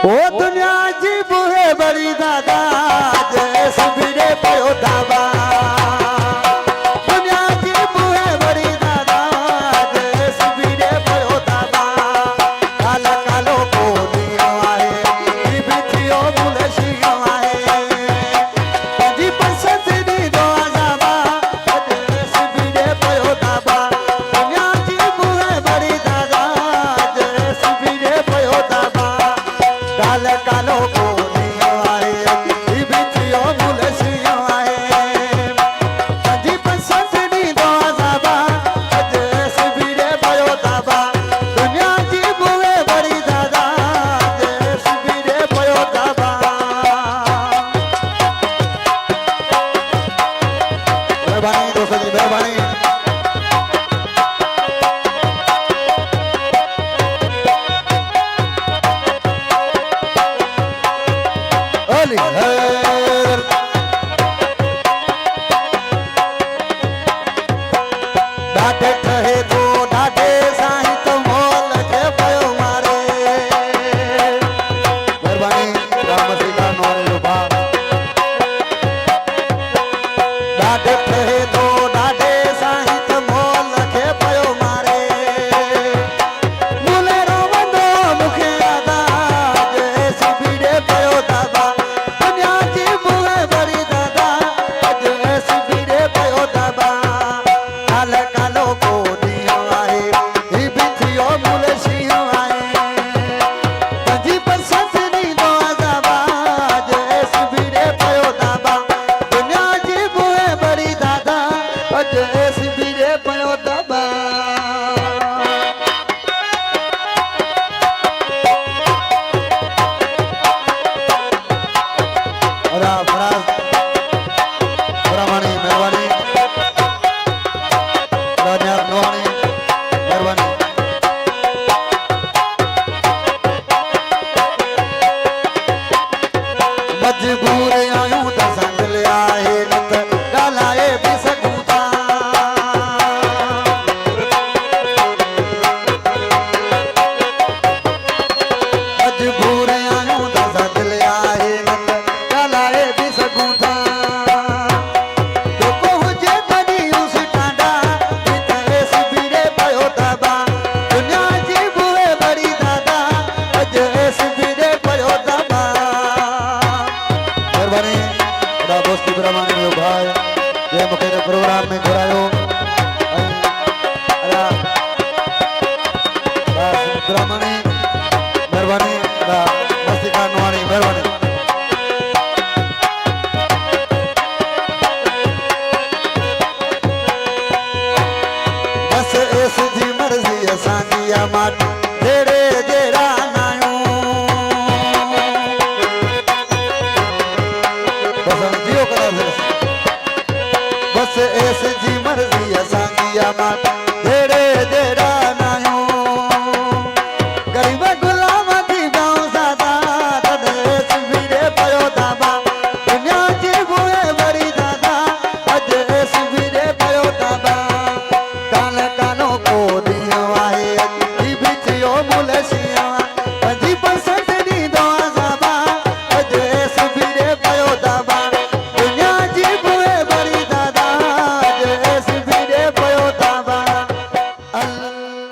ओ दुनिया जी बुहे बड़ी दादा जय सबीरे पयो दाबा दुनिया जी बुहे बड़ी दादा जय सबीरे पयो दाबा काला कालो को दियो आहे बिथियो मुलशियो आहे जी पसंद दी दो आजाबा जय सबीरे पयो दाबा दुनिया जी बुहे बड़ी दादा जय सबीरे पयो दाबा काला कालो को दियो आहे बिथियो मुलशियो आहे जी पसंद दी दो आजाबा जय सबीरे पयो दाबा दुनिया जी बुहे बड़ी दादा जय सबीरे पयो दाबा मेहरबानी दोस्तों जी मेहरबानी ओली हर डाटे ठहे तो डाटे साईं तो मोल के पयो मारे मेहरबानी राम सीता नोरे रूपा डाटे ठहे तो डाटे साईं तो मोल के पयो मारे मुले रोवंदो मुखे आदा जय सबीरे पयो दाबा दुनिया जी बुहे बड़ी दादा जय सबीरे पयो दाबा काला कालो को दियो आहे ही बिथियो मुलशियो आहे पंजी पसंद दी दो आजाबा जय सबीरे पयो दाबा दुनिया जी बुहे बड़ी दादा जय सबीरे पयो दाबा फराज मेहरबानी रानिया नोहानी मेहरबानी मजबूर आयूं त संग ले आहे न त ॻाल्हाए बि सघूं था मजबूर आयूं त संग ले आहे न त ॻाल्हाए बि सघूं था जेको हुजे तॾहिं उस टांडा हिते सबीरे पयो दाबा दुनिया जी बुहे बड़ी दादा जय सबीरे पयो दाबा मेहरबानी खुदा दोस्ती ब्रह्मानी जो भाई जे मूंखे हिन प्रोग्राम में घुरायो ब्रह्मानी मेहरबानी खुदा मस्तिका नोहानी मेहरबानी बस इस जी मर्जी असांजी आ माट जेड़े जेड़ा नायूं बस जियो करा बस इस जी मर्जी असांजी आ माट